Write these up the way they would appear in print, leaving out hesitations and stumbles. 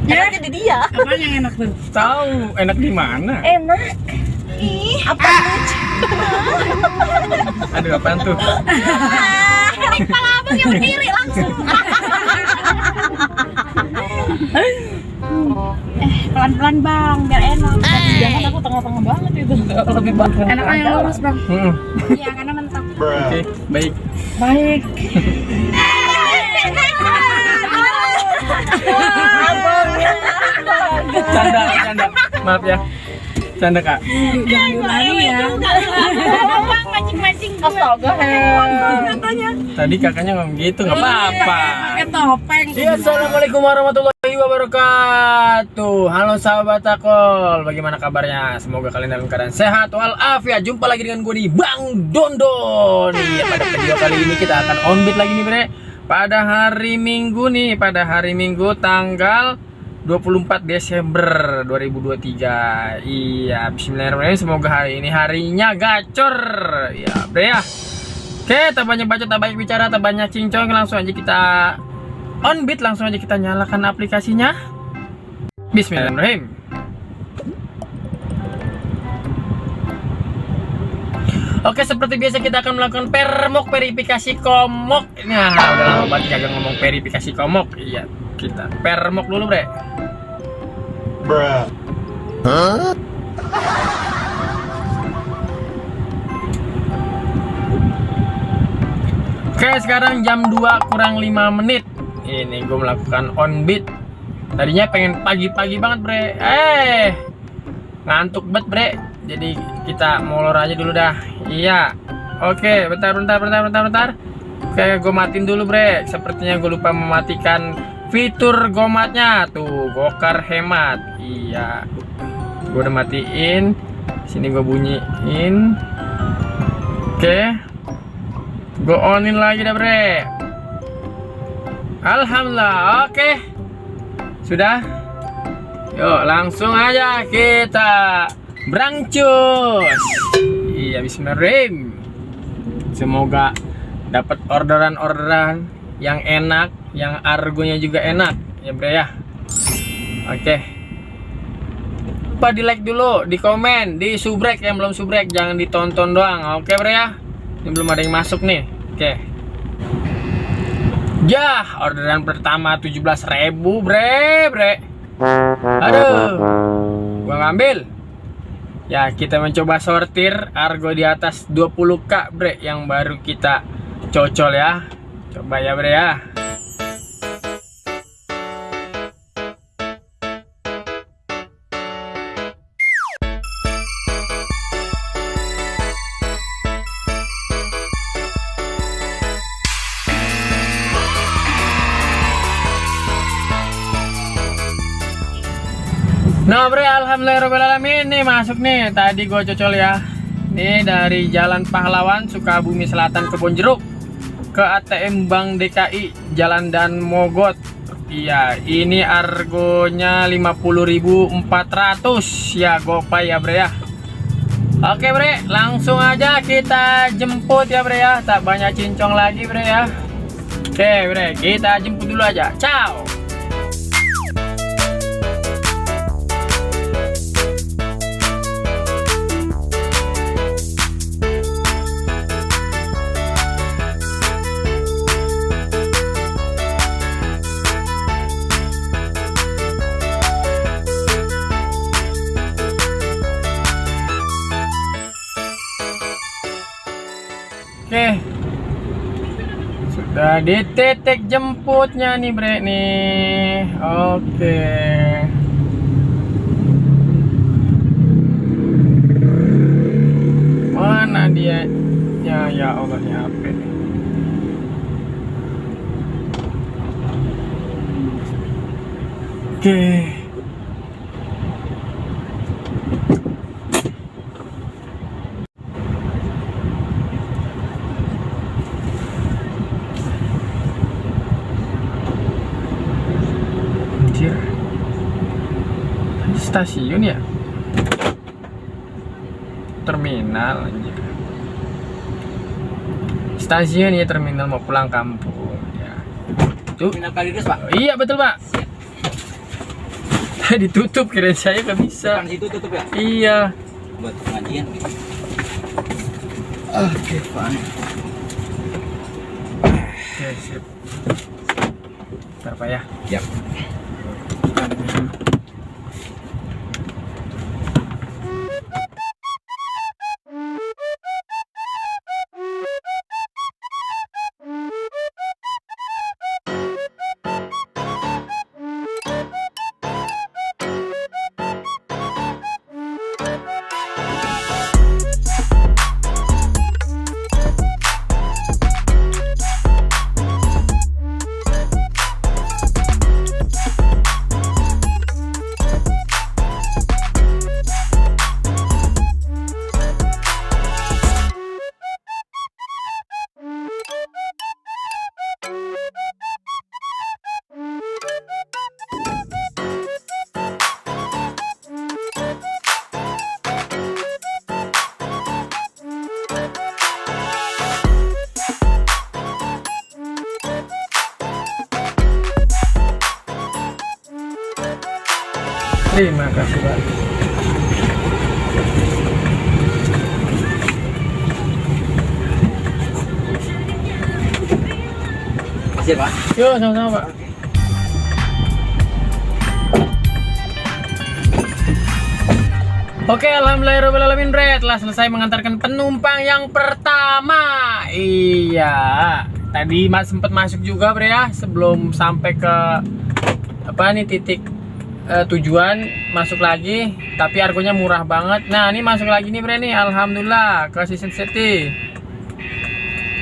Enaknya di dia. Apa yang enak tuh? Tahu enak di mana? Enak. Ih, apa lucu? Aduh, apaan tuh? Ini kepala abang yang berdiri langsung. Pelan-pelan bang, biar enak. Jangan aku tengah-tengah banget itu. Lebih bagus. Enak yang lurus bang. Iya, karena mentok. Oke, baik. Baik. Canda. Maaf ya. Canda, Kak. Jangan diulangi ya. Bang mancing-mancing. Astaga, katanya. Tadi kakaknya ngomong gitu, nggak apa-apa. Pakai topeng. Iya, assalamualaikum warahmatullahi wabarakatuh. Halo sahabat Takol, bagaimana kabarnya? Semoga kalian dalam keadaan sehat walafiat. Jumpa lagi dengan gue nih, Bang Dondon. Iya, pada video kali ini kita akan onbit lagi nih, Bre. Pada hari Minggu nih, tanggal 24 Desember 2023. Iya, bismillahirrahmanirrahim. Semoga hari ini harinya gacor. Ya, Bre ya. Oke, tak banyak bacot, tak banyak bicara, tak banyak cincong. Langsung aja kita onbit, langsung aja kita nyalakan aplikasinya. Bismillahirrahmanirrahim. Oke, seperti biasa kita akan melakukan permok, verifikasi komok. Nah, udah lama banget kagak ngomong verifikasi komok. Iya, kita permok dulu, Bre. Bruh. Huh? Oke, sekarang jam 2 kurang 5 menit. Ini gue melakukan onbit. Tadinya pengen pagi-pagi banget, Bre. Ngantuk banget, Bre. Jadi kita molor aja dulu dah. Iya. Oke, bentar. Oke, gue matiin dulu, Bre. Sepertinya gue lupa mematikan fitur gomatnya. Tuh, gokar hemat. Iya. Gue udah matiin. Sini gue bunyiin. Oke. Gue onin lagi dah, Bre. Alhamdulillah. Oke. Sudah. Yuk, langsung aja kita berangcus. Iya, bismillahirrahmanirrahim. Semoga dapat orderan yang enak, yang argonya juga enak, ya, Bre ya. Oke. Lupa di like dulu, di komen, di subrek yang belum subrek, jangan ditonton doang. Oke, Bre ya. Ini belum ada yang masuk nih. Oke. Ya, orderan pertama 17.000, Bre. Aduh. Gua ngambil. Ya, kita mencoba sortir argo di atas 20k, Bre, yang baru kita cocol ya. Coba ya, Bre ya. Nah, Bre, alhamdulillahirrahmanirrahim. Nih masuk nih. Tadi gue cocol ya. Nih dari Jalan Pahlawan, Sukabumi Selatan, Kebonjeruk ke ATM Bank DKI, Jalan Dan Mogot. Iya, ini argonya 50.400 ya, gopay ya, Bre ya. Oke, Bre, langsung aja kita jemput ya, Bre ya. Tak banyak cincong lagi, Bre ya. Oke, Bre, kita jemput dulu aja. Ciao. Oke, sudah di titik jemputnya nih, Bre nih. Oke. Mana dia? Ya Allah, ya apa? Oke. Stasiun ya, terminal anjir. Stasiun ya, terminal mau pulang kampung ya. Tuh, Terminal Kalideres, Pak. Iya betul, Pak. Ditutup, kirain saya nggak bisa. Depan situ tutup ya? Iya. Buat pengajian. Oke, fine. Oke, sip. Bentar Pak ya. Yap. Terima kasih Pak. Makasih Pak. Yuk, sama-sama Pak. Oke, alhamdulillahirobbilalamin bre, telah selesai mengantarkan penumpang yang pertama. Iya, tadi sempat masuk juga bre ya, sebelum sampai ke apa nih titik tujuan, masuk lagi, tapi harganya murah banget. Nah, ini masuk lagi nih bre nih, alhamdulillah ke Season City.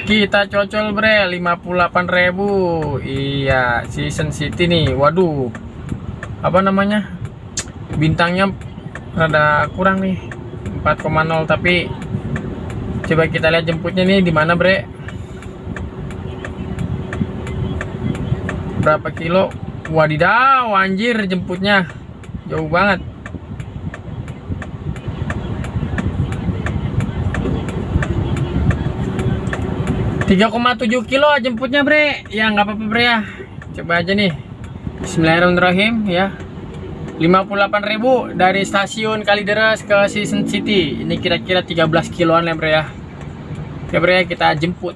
Kita cocol bre, 58.000. Iya, Season City nih. Waduh, apa namanya, bintangnya rada kurang nih, 4,0. Tapi coba kita lihat jemputnya nih di mana bre, berapa kilo. Wadidaw, anjir, jemputnya jauh banget. ,3,7 kilo jemputnya bre. Ya nggak apa-apa bre ya, coba aja nih. Bismillahirrahmanirrahim ya. 58.000 dari stasiun Kalideres ke Season City. Ini kira-kira 13 kiloan ya bre ya. Oke bre, kita jemput.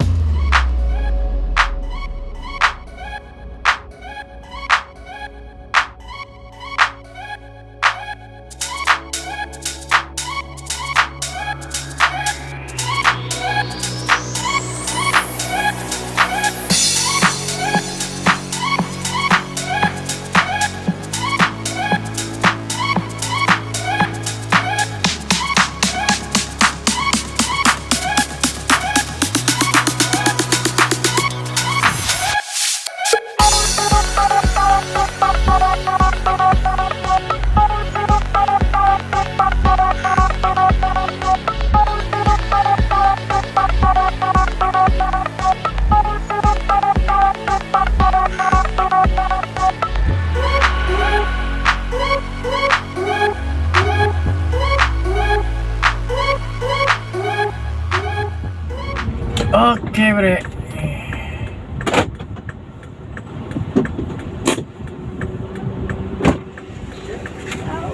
Oke bre,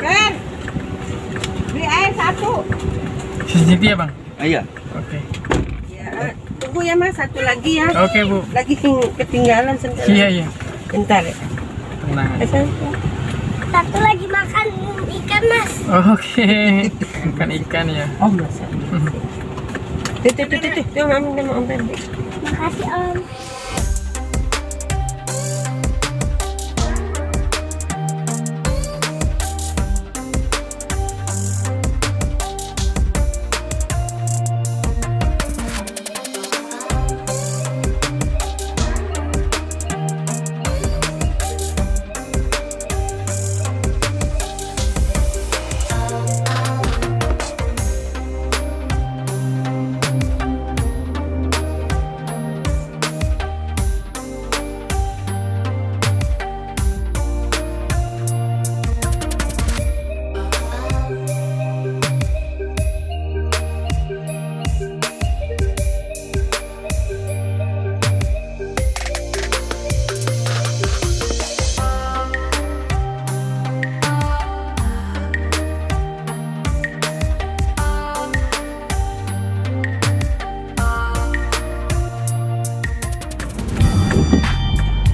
Ben, beli air satu. Season ya bang. Iya. Oke. Ya, tunggu ya mas, satu lagi ya. Oke bu. Lagi ketinggalan sebentar. Iya iya. Bentar ya. Tenang. Satu lagi makan ikan mas. Oke. Makan ikan ya. Oh masa. Tuh, mami mau ambil. Makasih om.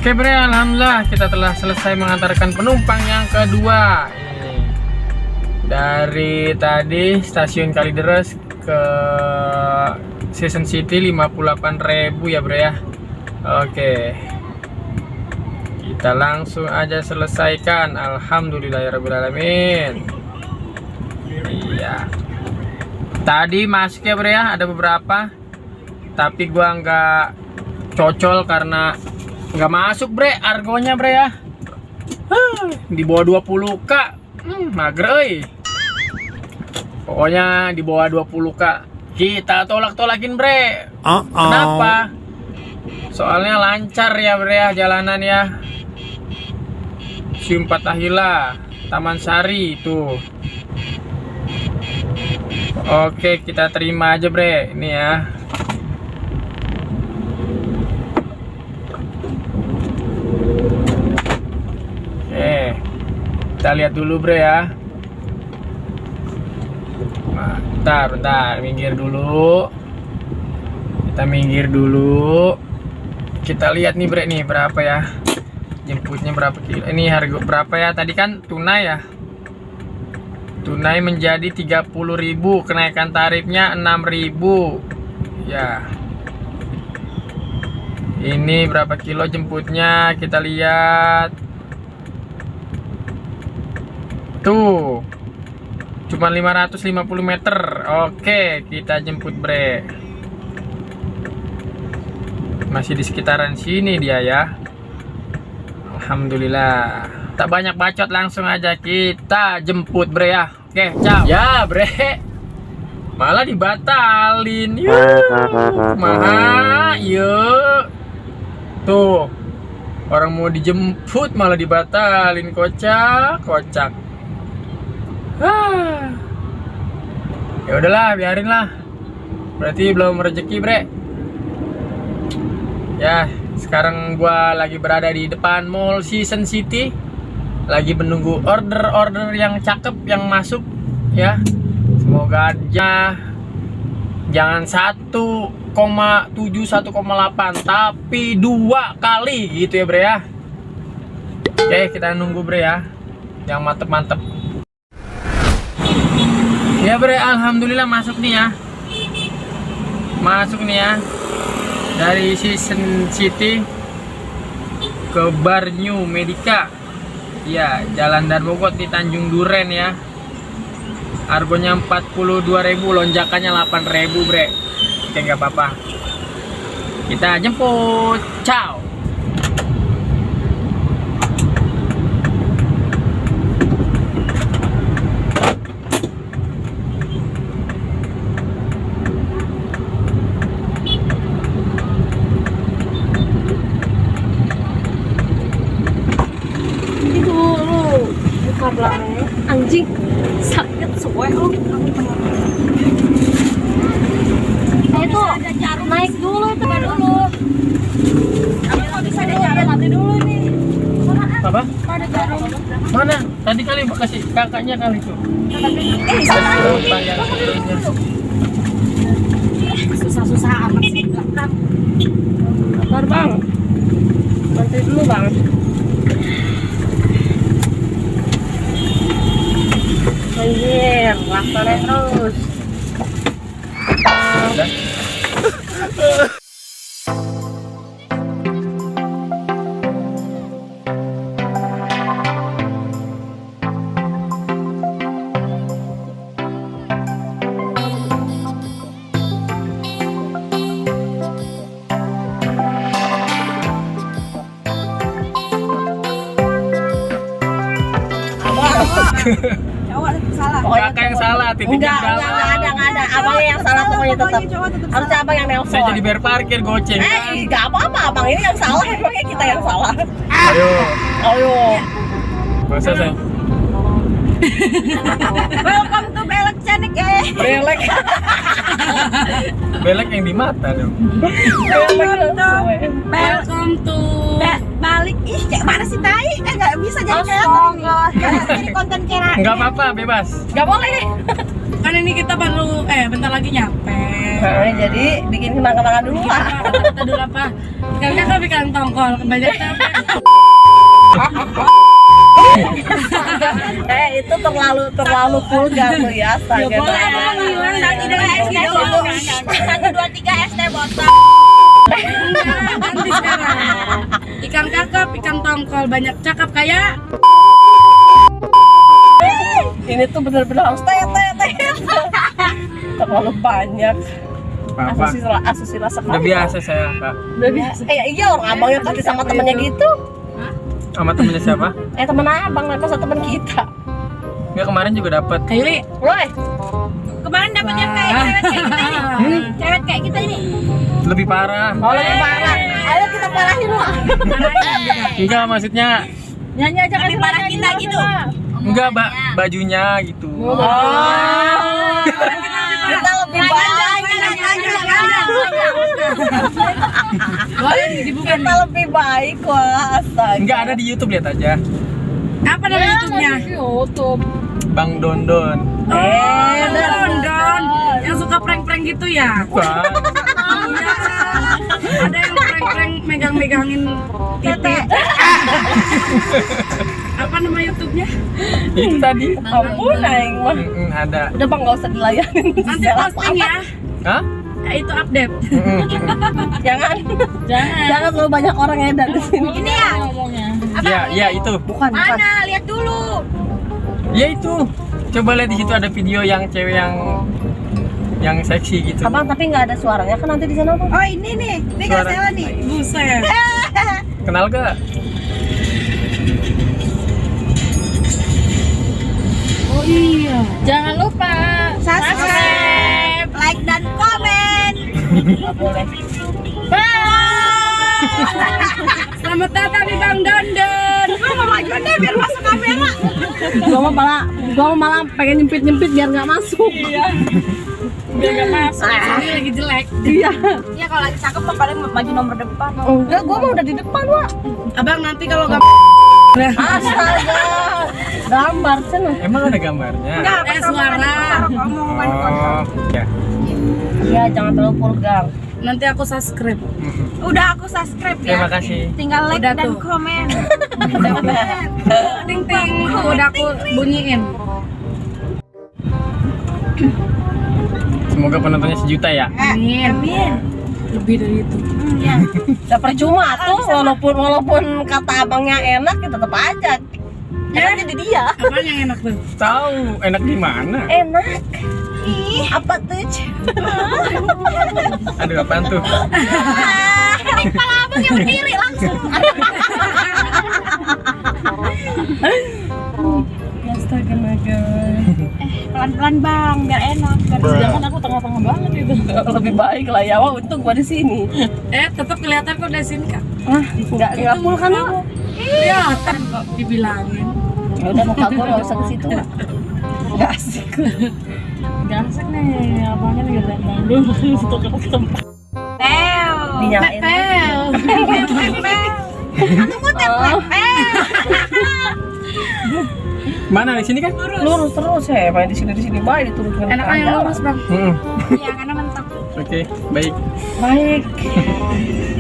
Oke bre, alhamdulillah kita telah selesai mengantarkan penumpang yang kedua. Ini dari tadi stasiun Kalideres ke Season City 58.000 ya bre ya. Oke, kita langsung aja selesaikan. Alhamdulillahirrahmanirrahim. Iya, tadi masuk ya bre ya, ada beberapa, tapi gua nggak cocol karena nggak masuk bre, argonya bre ya. Di bawah 20k, mager euy. Pokoknya di bawah 20k kita tolak-tolakin bre. Kenapa? Soalnya lancar ya bre ya, jalanan ya. Sium Patahila, Taman Sari tuh. Oke, kita terima aja bre, ini ya. Kita lihat dulu bre ya. Bentar, minggir dulu. Kita minggir dulu. Kita lihat nih bre, nih berapa ya jemputnya, berapa kilo. Ini harga berapa ya, tadi kan tunai ya. Tunai menjadi 30.000, kenaikan tarifnya 6.000 ya. Ini berapa kilo jemputnya, kita lihat tuh, cuma 550 meter. Oke, kita jemput bre. Masih di sekitaran sini dia ya. Alhamdulillah. Tak banyak bacot, langsung aja kita jemput bre ya. Oke, ciao. Ya bre, malah dibatalin. Yuk. Tuh, orang mau dijemput malah dibatalin, kocak. Ya udahlah, biarin lah. Berarti belum rezeki bre. Ya, sekarang gua lagi berada di depan Mall Season City, lagi menunggu order yang cakep yang masuk ya. Semoga aja jangan 1,7 1,8 tapi 2 kali gitu ya bre ya. Oke, kita nunggu bre ya, yang mantep. Ya bre, alhamdulillah masuk nih ya. Masuk nih ya. Dari Season City ke Bar New Medica. Ya, Jalan Darmogot di Tanjung Duren ya. Harganya 42.000, lonjakannya 8.000 bre. Oke, nggak apa-apa. Kita jemput. Ciao. Belakangnya anjing sakit suwe lu. Itu naik dulu, coba dulu. Aku kok bisa ada jarum mati dulu nih. Apa? Ada jarum. Mana? Tadi kali kasih kakaknya kali tuh. Sana. Susah-susah amat sih belakang. Sabar bang, nanti dulu bang. Anjir, laksananya terus. Cowok salah. Kakak yang salah, titiknya Enggak ada. Abangnya yang salah pokoknya tetap. Harusnya abang yang nelpon. Saya jadi bayar parkir goceng kan. Enggak apa-apa, abang ini yang salah, emangnya kita yang salah. Ayo. Masa saya? Welcome to Belek Canik Belek. Belek yang di mata dong. Welcome to balik. Ih, kayak mana sih tai? Nggak bisa jadi kayak konten kera. Enggak apa-apa, bebas. Gak boleh. Kan ini kita baru bentar lagi nyampe. Nah, jadi bikin kenang-kenangan dulu lah. Kita dulu apa? Kan kakak bikin tongkol kebanyakan. Itu terlalu vulgar tuh ya. Astaga. Satu dua SD dulu. 1 2 3 SD botol. Ganti sekarang. Ikan kakap, ikan tongkol banyak cakap kayak. Ini tuh bener-bener harus terlalu banyak. Apa? Asusila sekali. Udah biasa saya, Kak. Udah biasa. Iya orang abangnya pasti sama temennya gitu. Sama temennya siapa? Temen abang, masa temen kita. Enggak, kemarin juga dapat. Kayak Yuli. Woi, Kemarin dapetnya kayak cewek kayak kita ini. Cewek kayak kita ini. Lebih parah. oh lebih parah. Ayo kita parahin lah. Enggak, maksudnya Nyanyi aja Lebih parah kita gitu. enggak, bajunya gitu. Kita lebih baik. Kita lebih baik wah, astaga. Enggak, ada di YouTube, lihat aja. Apa nama YouTube-nya? YouTube. Bang Dondon. Don. Yang suka prank-prank gitu ya? Wah, Iya. Ada yang prank-prank megang-megangin titik. Apa nama YouTube-nya? itu tadi. Ampun aing mah. Ada. Udah Bang enggak usah dilayanin. Nanti posting ya. Hah? Itu update. Jangan. Jangan terlalu banyak orang yang ada di sini. Ini ya. Ya, ya itu. Bukan. Mana? Lihat dulu. Ya itu. Coba lihat di situ ada video yang cewek yang seksi gitu. Abang tapi nggak ada suaranya kan nanti di sana Bang. Oh ini nih. Ini Suara. Gazela nih. Buset. Kenal gak? Oh iya. Jangan lupa Subscribe, like dan komen. Nggak boleh. Selamat datang di Bang Dondon. Gue mau maju deh biar masuk kamera. Gua mau malah pengen nyempit biar nggak masuk. Biar gak masuk. Ini lagi jelek. Iya. Iya kalau lagi cakep mah paling maju nomor depan. Enggak, gua mau udah di depan Wak. Abang nanti kalau gak Astaga. Gambar cenah. Emang ada gambarnya? suara. Oh, ya. Iya, jangan terlalu vulgar. Nanti aku subscribe. Udah aku subscribe ya. Terima kasih. Tinggal like Udah dan tuh. komen. Ting ting. Udah aku bunyiin. Semoga penontonnya 1 juta ya. Amin. Amin. Lebih dari itu. Ya. Udah percuma tuh walaupun kata abangnya enak ya tetap aja. Enaknya di dia. Apa yang enak tuh? Tahu enak di mana? Enak. Apa tuh? Aduh, apaan tuh? Ini kepala abang yang berdiri langsung. Astaga naga. Pelan-pelan bang, biar enak. Sedangkan aku tengah-tengah banget itu. Lebih baik lah ya, wah untung gua di sini. Tetap kelihatan kok dari sini kak. Ah, enggak full kan Wak? Kelihatan kok dibilangin. Ya udah muka gua enggak usah ke situ. Enggak asik. Gak asik nih, abangnya lagi berantem dulu. Untuk ketemu. Teo. Dinyalain. Aku mau template. Mana di sini kan? Lurus terus ya, main di sini baik diturunin. Enak yang lurus bang. Iya karena mentok. Oke, baik. Baik.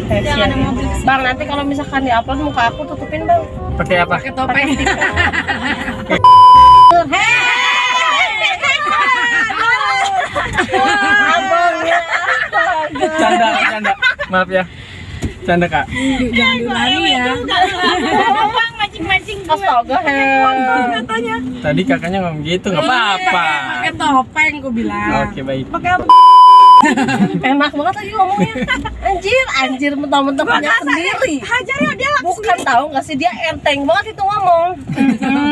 Jangan ada mobil. Bang, nanti kalau misalkan di-upload muka aku tutupin, Bang. Pakai apa? Pakai topeng. Abangnya. Canda. Maaf ya. Canda, Kak. Jangan diulangi ya. Bang mancing-mancing. Astaga, hebat. Tadi kakaknya ngomong gitu, nggak apa-apa. Pakai topeng aku bilang. Oke, baik. Enak banget lagi ngomongnya. Anjir, mentang-mentang punya sendiri. Hajar ya dia. Bukan tahu nggak sih dia enteng banget itu ngomong.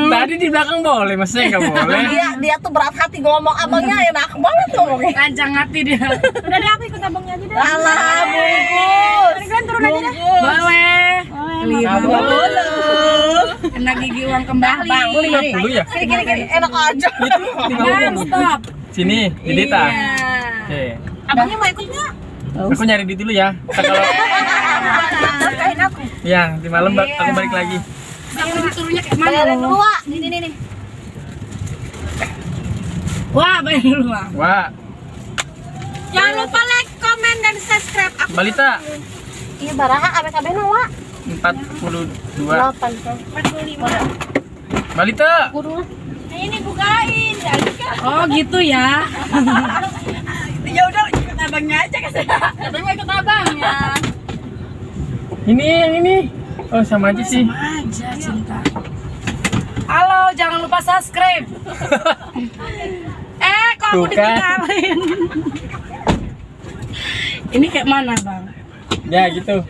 Tadi di belakang boleh, maksudnya nggak boleh. Dia tuh berat hati ngomong, abangnya enak banget ngomongnya. Kancang hati dia. Udah deh aku ikut abangnya aja deh. Alah, bungkus. Kan turun aja deh. Boleh. Abang dulu. Kena gigi uang kembali. Bang, lu lihat Dulu ya? Gini, enak aja. Bang, stop. Sini, di Dita. Iya. Oke. Abangnya mau ikut nggak? Aku nyari duit dulu ya. Ntar kalau Nafkahin aku. ya, nanti malam aku balik lagi. Aku disuruhnya kayak mana? Bayarin dulu, Wak. Nih. Wah, bayar dulu Bang. Wah, Jangan lupa like, komen, dan subscribe. Aku Balita Iya baraha ABKB na wa. 42. 45. Balita. Kudu lah. Nah, ini bukain. Oh, gitu ya. Ya udah ikut abangnya aja kan. Katanya mau ikut abang ya. Ini yang ini. Oh, sama aja sih. Aja cinta. Halo, jangan lupa subscribe. Kok aku Tuh kan. dikenalin. Ini kayak mana, Bang? Ya, gitu.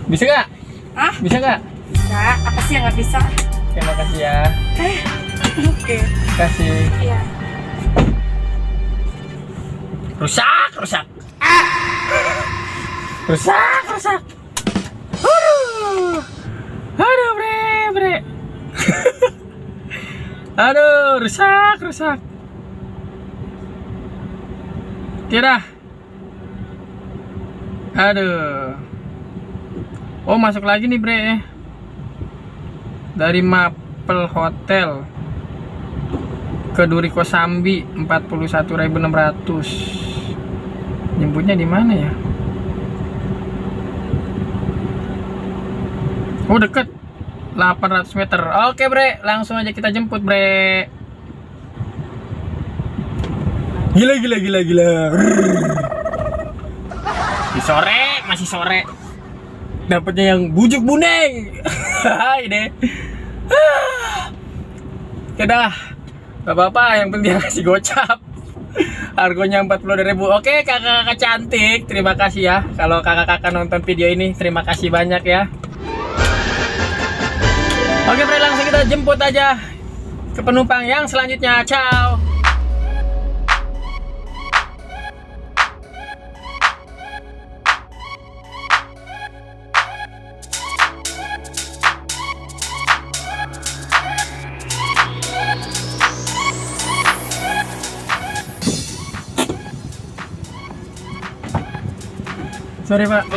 Bisa nggak? Hah? Bisa nggak? Enggak, apa sih yang nggak bisa? Terima kasih ya. Oke. Kasih. Iya. Rusak, rusak. Rusak, rusak. Aduh, bre. Aduh, rusak, rusak. Kira. Aduh. Oh, masuk lagi nih, bre. Dari Maple Hotel ke Duri Kosambi 41.600. Jemputnya di mana ya? Oh, deket 800 meter. Oke bre, langsung aja kita jemput bre. Gila. Masih sore. Dapatnya yang bujuk buneng. Hai deh. Udah, gak apa-apa, yang penting kasih gocap. Harganya 40.000. Oke kakak-kakak cantik, terima kasih ya. Kalau kakak-kakak nonton video ini, terima kasih banyak ya. Oke bre, langsung kita jemput aja ke penumpang yang selanjutnya. Ciao. Sorry pak.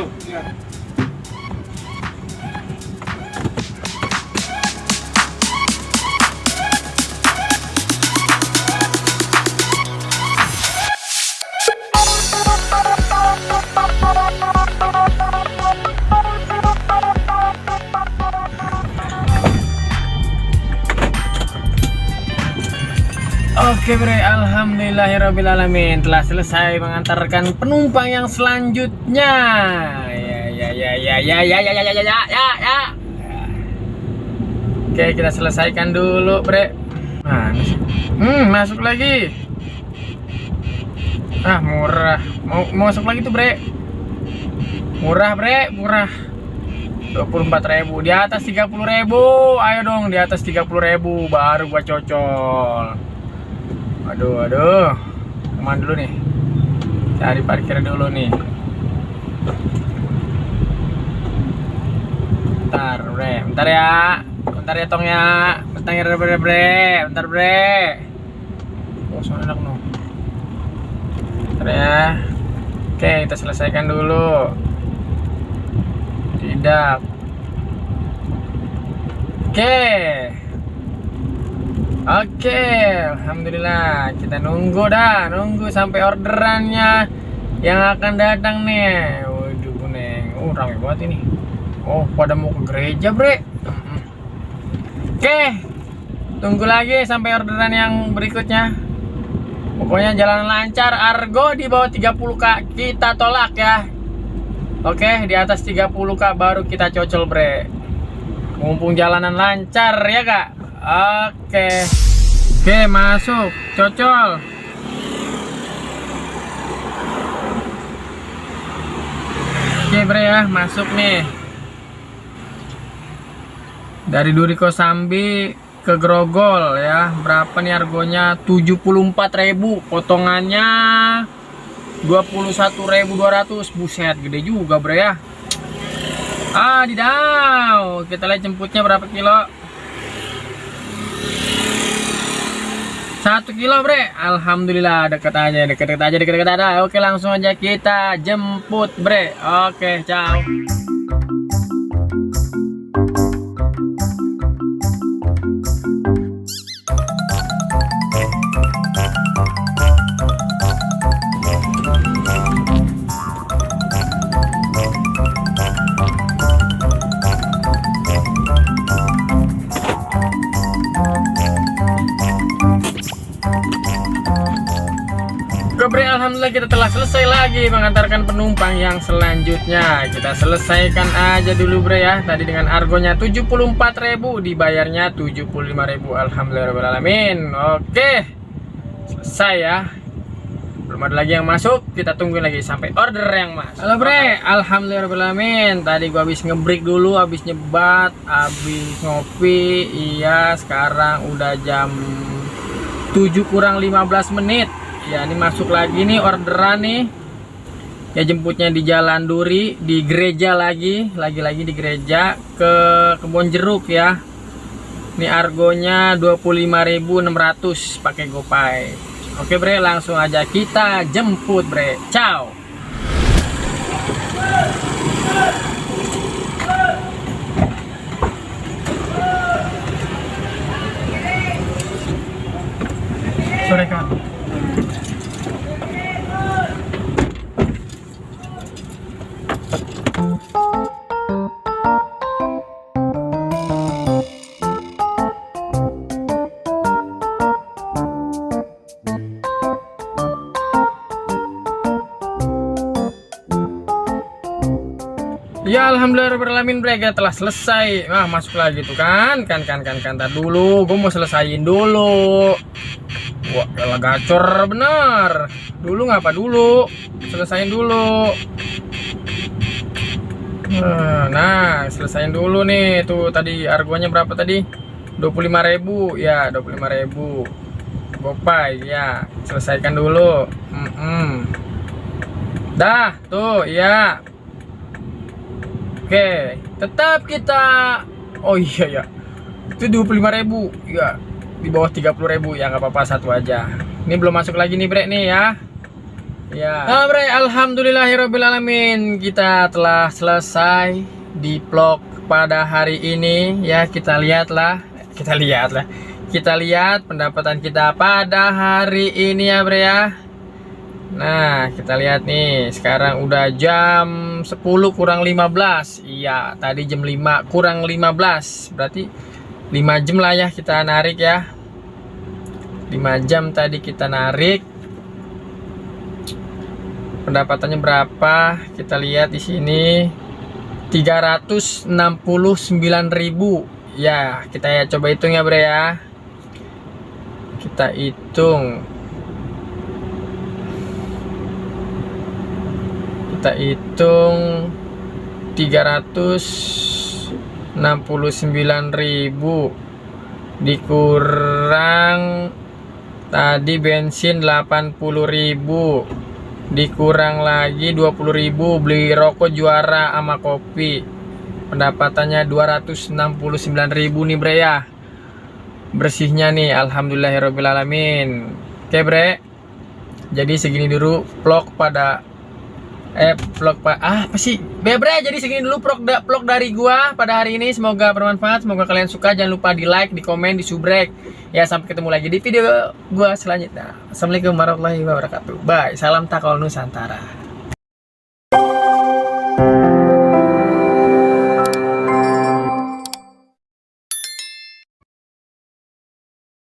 Oke bre, alhamdulillahirrabbilalamin, telah selesai mengantarkan penumpang yang selanjutnya. Ya. Oke, kita selesaikan dulu bre. Nah, masuk lagi. Ah, murah. Mau masuk lagi tuh bre. Murah bre, murah. 24.000, di atas 30.000. Ayo dong, di atas 30.000 baru gua cocol. Aduh, kemana dulu nih? Cari parkir dulu nih. Bentar ya tong ya. Bentar ya bentar bre. Oh, soalnya enak no. Bentar ya. Oke, kita selesaikan dulu. Tidak. Oke, alhamdulillah. Kita nunggu sampai orderannya yang akan datang nih. Waduh, Neng. Ramai banget ini. Oh, pada mau ke gereja, bre. Oke, tunggu lagi sampai orderan yang berikutnya. Pokoknya jalan lancar. Argo di bawah 30k kita tolak ya. Oke, di atas 30k baru kita cocol bre. Mumpung jalanan lancar ya kak. Oke, masuk, cocol. Oke bre ya, masuk nih. Dari Duri Kosambi ke Grogol ya. Berapa nih harganya? 74.000. Potongannya 21.200. Buset, gede juga bre ya. Adidaw. Kita lihat jemputnya berapa kilo. 1 kilo bre. Alhamdulillah, deket aja. Oke, langsung aja kita jemput bre. Oke, ciao. Oke bre, alhamdulillah kita telah selesai lagi mengantarkan penumpang yang selanjutnya. Kita selesaikan aja dulu bre ya. Tadi dengan argonya 74.000, dibayarnya 75.000. Alhamdulillahirobbilalamin. Oke, selesai ya. Belum ada lagi yang masuk, kita tungguin lagi sampai order yang masuk. Halo bre, alhamdulillahirobbilalamin. Tadi gua habis ngebreak dulu, habis nyebat, habis ngopi. Iya, sekarang udah jam 7 kurang 15 menit. Ya, ini masuk lagi nih orderan nih. Ya, jemputnya di Jalan Duri, di gereja lagi di gereja ke Kebon Jeruk ya. Ini argonya 25.600 pakai GoPay. Oke bre, langsung aja kita jemput bre. Ciao. Sore kan. Ya alhamdulillahirobbilalamin bre, kita telah selesai. Wah, masuk lagi tuh kan. Tar dulu, gue mau selesaiin dulu. Wah, elah gacor bener. Dulu ngapa dulu? Selesain dulu. Nah, selesain dulu nih. Tuh tadi argonya berapa tadi? 25.000 ya, 25.000. GoPay ya, selesaikan dulu. Dah, tuh ya. Oke, tetap kita. Oh iya ya, itu 25.000 ya, di bawah 30.000 ya, nggak apa-apa, satu aja. Ini belum masuk lagi nih bre nih ya. Ya, nah, bre, alhamdulillahirobbilalamin, kita telah selesai di vlog pada hari ini ya. Kita lihat pendapatan kita pada hari ini ya bre ya. Nah, kita lihat nih, sekarang udah jam 10 kurang 15. Iya, tadi jam 5 kurang 15. Berarti 5 jam lah ya kita narik ya. 5 jam tadi kita narik. Pendapatannya berapa? Kita lihat di sini 369.000. Ya, kita ya coba hitung ya bre ya. Kita hitung. Kita hitung 369.000 dikurang tadi bensin 80.000, dikurang lagi 20.000 beli rokok Juara sama kopi. Pendapatannya 269.000 nih bre ya. Bersihnya nih, alhamdulillahirobbilalamin. Oke bre, jadi segini dulu vlog pada apa sih bebre, jadi segini dulu vlog dari gua pada hari ini. Semoga bermanfaat, semoga kalian suka. Jangan lupa di like, di komen, di subrek ya. Sampai ketemu lagi di video gua selanjutnya. Assalamualaikum warahmatullahi wabarakatuh. Bye, salam Takol Nusantara.